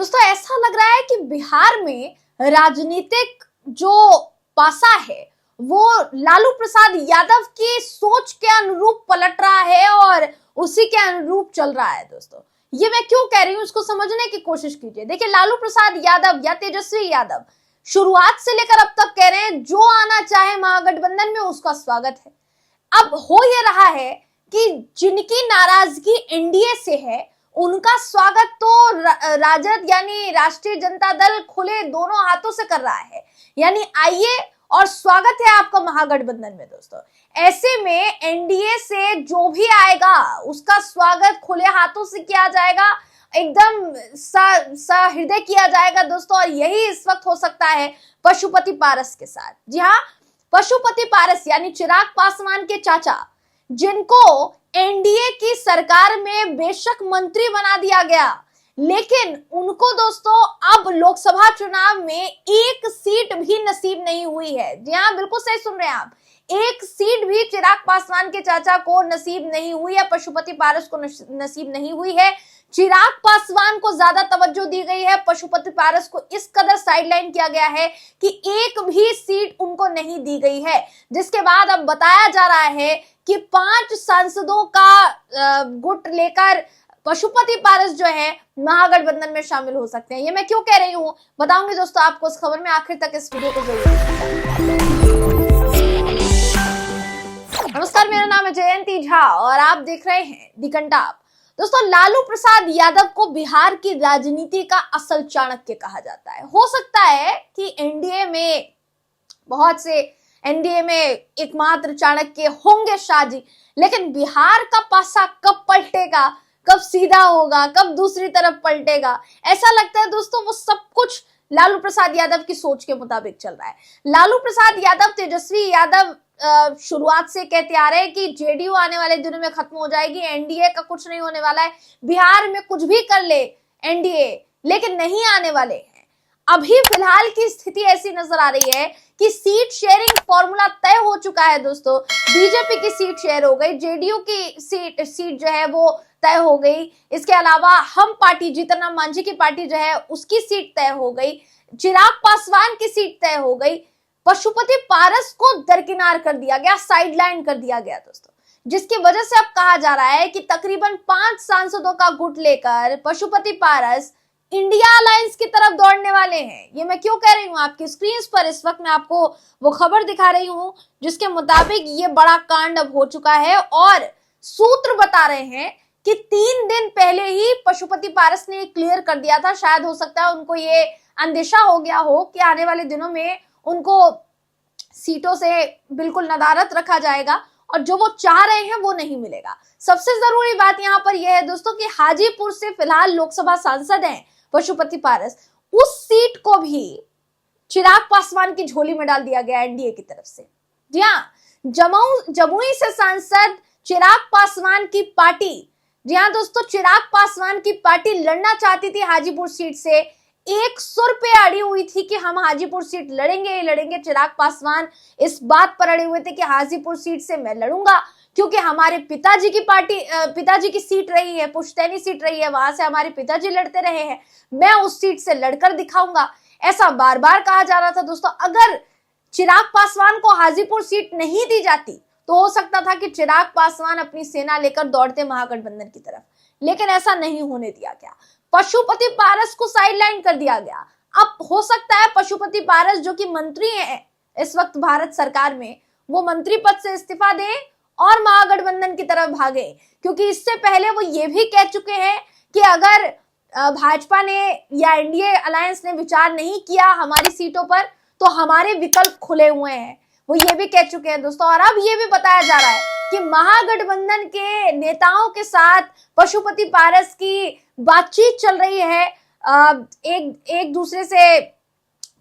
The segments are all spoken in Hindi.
दोस्तों ऐसा लग रहा है कि बिहार में राजनीतिक जो पासा है वो लालू प्रसाद यादव की सोच के अनुरूप पलट रहा है और उसी के अनुरूप चल रहा है। दोस्तों ये मैं क्यों कह रही हूं, इसको समझने की कोशिश कीजिए। देखिए, लालू प्रसाद यादव या तेजस्वी यादव शुरुआत से लेकर अब तक कह रहे हैं जो आना चाहे महागठबंधन में उसका स्वागत है। अब हो यह रहा है कि जिनकी नाराजगी एनडीए से है उनका स्वागत तो राजद यानी राष्ट्रीय जनता दल खुले दोनों हाथों से कर रहा है, यानी आइए और स्वागत है आपका महागठबंधन में। दोस्तों ऐसे में एनडीए से जो भी आएगा उसका स्वागत खुले हाथों से किया जाएगा, एकदम सहृदय किया जाएगा। दोस्तों और यही इस वक्त हो सकता है पशुपति पारस के साथ। जी हाँ, पशुपति पारस यानी चिराग पासवान के चाचा, जिनको एनडीए की सरकार में बेशक मंत्री बना दिया गया, लेकिन उनको दोस्तों अब लोकसभा चुनाव में एक सीट भी नसीब नहीं हुई है। जी हाँ, बिल्कुल सही सुन रहे हैं आप, एक सीट भी चिराग पासवान के चाचा को नसीब नहीं हुई है, पशुपति पारस को नसीब नहीं हुई है। चिराग पासवान को ज्यादा तवज्जो दी गई है, पशुपति पारस को इस कदर साइडलाइन किया गया है कि एक भी सीट उनको नहीं दी गई है, जिसके बाद अब बताया जा रहा है कि 5 सांसदों का गुट लेकर पशुपति पारस जो है महागठबंधन में शामिल हो सकते हैं। ये मैं क्यों कह रही हूँ बताऊंगी दोस्तों आपको इस खबर में, आखिर तक इस वीडियो को जरूर। नमस्कार, मेरा नाम है जयंती झा और आप देख रहे हैं दी कंटाप। दोस्तों लालू प्रसाद यादव को बिहार की राजनीति का असल चाणक्य कहा जाता है। हो सकता है कि एनडीए में एकमात्र चाणक्य होंगे शाह जी, लेकिन बिहार का पासा कब पलटेगा, कब सीधा होगा, कब दूसरी तरफ पलटेगा, ऐसा लगता है दोस्तों वो सब कुछ लालू प्रसाद यादव की सोच के मुताबिक चल रहा है। लालू प्रसाद यादव, तेजस्वी यादव शुरुआत से कहते आ रहे हैं कि जेडीयू आने वाले दिनों में खत्म हो जाएगी, एनडीए का कुछ नहीं होने वाला है, बिहार में कुछ भी कर ले एनडीए लेकिन नहीं आने वाले हैं। अभी फिलहाल की स्थिति ऐसी नजर आ रही है कि सीट शेयरिंग फॉर्मूला तय हो चुका है। दोस्तों बीजेपी की सीट शेयर हो गई, जेडीयू की सीट जो है वो तय हो गई, इसके अलावा हम पार्टी, जीतन राम मांझी की पार्टी जो है उसकी सीट तय हो गई, चिराग पासवान की सीट तय हो गई, पशुपति पारस को दरकिनार कर दिया गया, साइडलाइन कर दिया गया दोस्तों, जिसकी वजह से अब कहा जा रहा है कि तकरीबन 5 सांसदों का गुट लेकर पशुपति पारस इंडिया अलायंस की तरफ दौड़ने वाले हैं। ये मैं क्यों कह रही हूँ, आपकी स्क्रीन पर इस वक्त मैं आपको वो खबर दिखा रही हूँ जिसके मुताबिक ये बड़ा कांड अब हो चुका है और सूत्र बता रहे हैं कि 3 दिन पहले ही पशुपति पारस ने क्लियर कर दिया था। शायद हो सकता है उनको ये अंदेशा हो गया हो कि आने वाले दिनों में उनको सीटों से बिल्कुल नदारत रखा जाएगा और जो वो चाह रहे हैं वो नहीं मिलेगा। सबसे जरूरी बात यहाँ पर यह है दोस्तों कि हाजीपुर से फिलहाल लोकसभा सांसद हैं पशुपति पारस, उस सीट को भी चिराग पासवान की झोली में डाल दिया गया एनडीए की तरफ से। जी हाँ, जमुई से सांसद चिराग पासवान की पार्टी, जी हाँ दोस्तों, चिराग पासवान की पार्टी लड़ना चाहती थी हाजीपुर सीट से, 100 रुपए अड़ी हुई थी कि हम हाजीपुर सीट लड़ेंगे ही लड़ेंगे। चिराग पासवान इस बात पर अड़े हुए थे कि हाजीपुर सीट से मैं लड़ूंगा क्योंकि हमारे पिताजी की पार्टी, पिताजी की सीट रही है, पुश्तैनी सीट रही है, वहां से हमारे पिताजी लड़ते रहे हैं, मैं उस सीट से लड़कर दिखाऊंगा। ऐसा बार बार कहा जा रहा था दोस्तों। अगर चिराग पासवान को हाजीपुर सीट नहीं दी जाती तो हो सकता था कि चिराग पासवान अपनी सेना लेकर दौड़ते महागठबंधन की तरफ, लेकिन ऐसा नहीं होने दिया गया। पशुपति पारस को साइडलाइन कर दिया गया। अब हो सकता है पशुपति पारस जो कि मंत्री हैं इस वक्त भारत सरकार में, वो मंत्री पद से इस्तीफा दें और महागठबंधन की तरफ भागे, क्योंकि इससे पहले वो ये भी कह चुके हैं कि अगर भाजपा ने या एनडीए अलायंस ने विचार नहीं किया हमारी सीटों पर तो हमारे विकल्प खुले हुए हैं, वो ये भी कह चुके हैं दोस्तों। और अब ये भी बताया जा रहा है कि महागठबंधन के नेताओं के साथ पशुपति पारस की बातचीत चल रही है, एक दूसरे से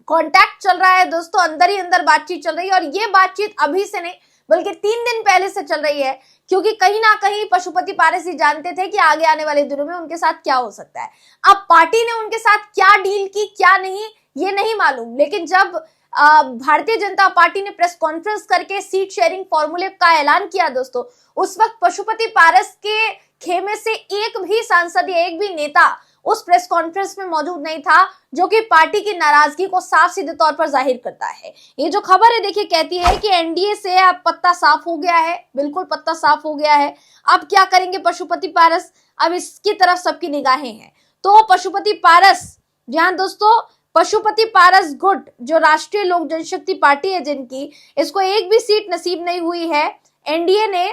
कांटेक्ट चल रहा है दोस्तों, अंदर ही अंदर बातचीत चल रही है। और ये बातचीत अभी से नहीं बल्कि 3 दिन पहले से चल रही है, क्योंकि कहीं ना कहीं पशुपति पारस ही जानते थे कि आगे आने वाले दिनों में उनके साथ क्या हो सकता है। अब पार्टी ने उनके साथ क्या डील की क्या नहीं ये नहीं मालूम, लेकिन जब भारतीय जनता पार्टी ने प्रेस कॉन्फ्रेंस करके सीट शेयरिंग फॉर्मूले का ऐलान किया दोस्तों, उस वक्त पशुपति पारस के खेमे से एक भी सांसद या एक भी नेता उस प्रेस कॉन्फ्रेंस में मौजूद नहीं था, जो कि पार्टी की नाराजगी को साफ सीधे तौर पर जाहिर करता है। ये जो खबर है देखिए कहती है कि एनडीए से अब पत्ता साफ हो गया है, बिल्कुल पत्ता साफ हो गया है। अब क्या करेंगे पशुपति पारस, अब इसकी तरफ सबकी निगाहें हैं। तो पशुपति पारस, ध्यान दोस्तों, पशुपति पारस गुट जो राष्ट्रीय लोक जनशक्ति पार्टी है जिनकी, इसको एक भी सीट नसीब नहीं हुई है। एनडीए ने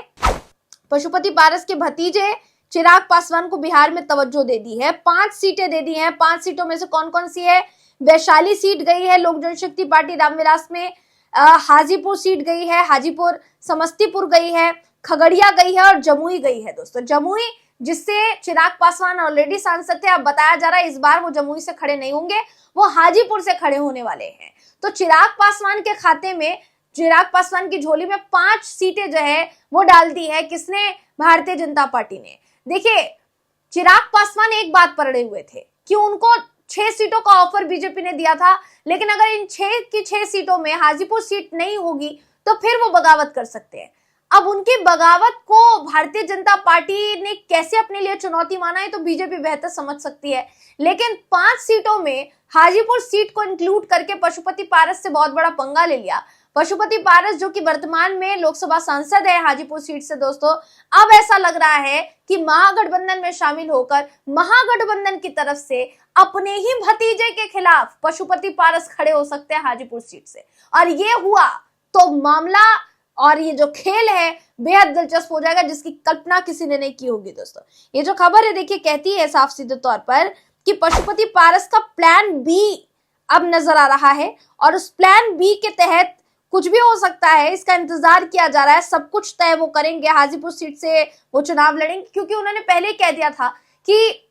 पशुपति पारस के भतीजे चिराग पासवान को बिहार में तवज्जो दे दी है, 5 सीटें दे दी हैं। 5 सीटों में से कौन कौन सी है? वैशाली सीट गई है लोक जनशक्ति पार्टी रामविलास में, हाजीपुर सीट गई है, हाजीपुर, समस्तीपुर गई है, खगड़िया गई है और जमुई गई है। दोस्तों जमुई, जिससे चिराग पासवान ऑलरेडी सांसद थे, अब बताया जा रहा है इस बार वो जमुई से खड़े नहीं होंगे, वो हाजीपुर से खड़े होने वाले हैं। तो चिराग पासवान के खाते में, चिराग पासवान की झोली में 5 सीटें जो है वो डाल दी है किसने? भारतीय जनता पार्टी ने। देखिए चिराग पासवान एक बात पर अड़े हुए थे कि उनको 6 सीटों का ऑफर बीजेपी ने दिया था, लेकिन अगर इन 6 की 6 सीटों में हाजीपुर सीट नहीं होगी तो फिर वो बगावत कर सकते हैं। अब उनकी बगावत को भारतीय जनता पार्टी ने कैसे अपने लिए चुनौती माना है तो बीजेपी बेहतर समझ सकती है, लेकिन 5 सीटों में हाजीपुर सीट को इंक्लूड करके पशुपति पारस से बहुत बड़ा पंगा ले लिया। पशुपति पारस जो कि वर्तमान में लोकसभा सांसद है हाजीपुर सीट से, दोस्तों अब ऐसा लग रहा है कि महागठबंधन में शामिल होकर महागठबंधन की तरफ से अपने ही भतीजे के खिलाफ पशुपति पारस खड़े हो सकते हैं हाजीपुर सीट से, और ये हुआ तो मामला और ये जो खेल है बेहद दिलचस्प हो जाएगा, जिसकी कल्पना किसी ने नहीं की होगी। दोस्तों ये जो खबर है देखिए कहती है साफ सीधे तौर पर कि पशुपति पारस का प्लान बी अब नजर आ रहा है, और उस प्लान बी के तहत कुछ भी हो सकता है, इसका इंतजार किया जा रहा है। सब कुछ तय वो करेंगे, हाजीपुर सीट से वो चुनाव लड़ेंगे, क्योंकि उन्होंने पहले ही कह दिया था कि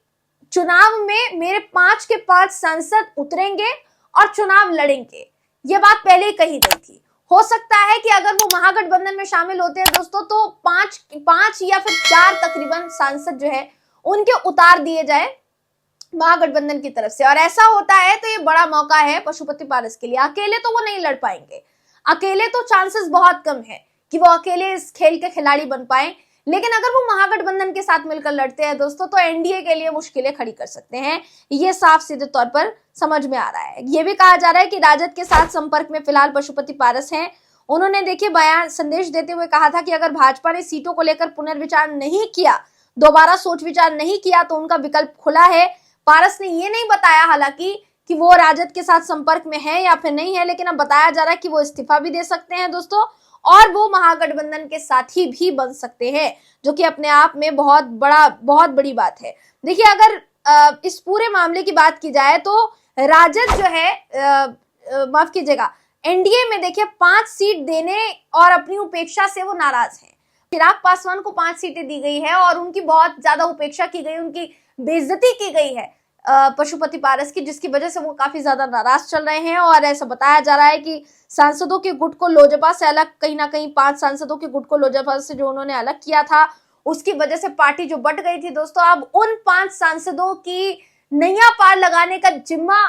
चुनाव में मेरे 5 के 5 सांसद उतरेंगे और चुनाव लड़ेंगे। ये बात पहले ही कही गई थी। हो सकता है कि अगर वो महागठबंधन में शामिल होते हैं दोस्तों तो 5 या फिर 4 तकरीबन सांसद जो है उनके उतार दिए जाए महागठबंधन की तरफ से, और ऐसा होता है तो ये बड़ा मौका है पशुपति पारस के लिए। अकेले तो वो नहीं लड़ पाएंगे, अकेले तो चांसेस बहुत कम है कि वो अकेले इस खेल के खिलाड़ी बन पाए, लेकिन अगर वो महागठबंधन के साथ मिलकर लड़ते हैं दोस्तों तो एनडीए के लिए मुश्किलें खड़ी कर सकते हैं। ये साफ सीधे तौर पर समझ में आ रहा है। ये भी कहा जा रहा है कि राजद के साथ संपर्क में फिलहाल पशुपति पारस हैं। उन्होंने देखिए बयान संदेश देते हुए कहा था कि अगर भाजपा ने सीटों को लेकर पुनर्विचार नहीं किया, दोबारा सोच विचार नहीं किया तो उनका विकल्प खुला है। पारस ने ये नहीं बताया हालांकि कि वो राजद के साथ संपर्क में है या फिर नहीं है, लेकिन अब बताया जा रहा है कि वो इस्तीफा भी दे सकते हैं दोस्तों, और वो महागठबंधन के साथी भी बन सकते हैं, जो कि अपने आप में बहुत बड़ी बात है। देखिए अगर इस पूरे मामले की बात की जाए तो राजद जो है माफ कीजिएगा, एनडीए में देखिए 5 सीट देने और अपनी उपेक्षा से वो नाराज हैं। चिराग पासवान को 5 सीटें दी गई है और उनकी बहुत ज्यादा उपेक्षा की गई, उनकी बेइज्जती की गई है पशुपति पारस की, जिसकी वजह से वो काफी ज्यादा नाराज चल रहे हैं। और ऐसा बताया जा रहा है कि सांसदों के गुट को लोजपा से अलग, कहीं ना कहीं 5 सांसदों के गुट को लोजपा से जो उन्होंने अलग किया था, उसकी वजह से पार्टी जो बट गई थी दोस्तों, अब उन 5 सांसदों की नैया पार लगाने का जिम्मा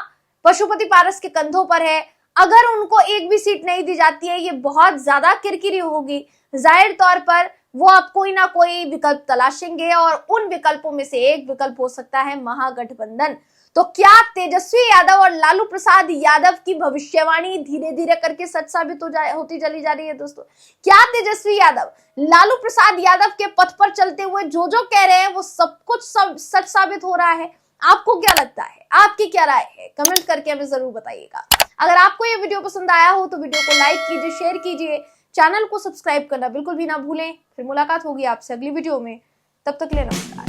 पशुपति पारस के कंधों पर है। अगर उनको एक भी सीट नहीं दी जाती है, ये बहुत ज्यादा किरकिरी होगी। जाहिर तौर पर वो अब कोई ना कोई विकल्प तलाशेंगे और उन विकल्पों में से एक विकल्प हो सकता है महागठबंधन। तो क्या तेजस्वी यादव और लालू प्रसाद यादव की भविष्यवाणी धीरे धीरे करके सच साबित होती चली जा रही है दोस्तों? क्या तेजस्वी यादव लालू प्रसाद यादव के पथ पर चलते हुए जो कह रहे हैं वो सब कुछ सच साबित हो रहा है? आपको क्या लगता है? आपकी क्या राय है? कमेंट करके हमें जरूर बताइएगा। अगर आपको ये वीडियो पसंद आया हो तो वीडियो को लाइक कीजिए, शेयर कीजिए, चैनल को सब्सक्राइब करना बिल्कुल भी ना भूलें। फिर मुलाकात होगी आपसे अगली वीडियो में, तब तक के लिए नमस्कार।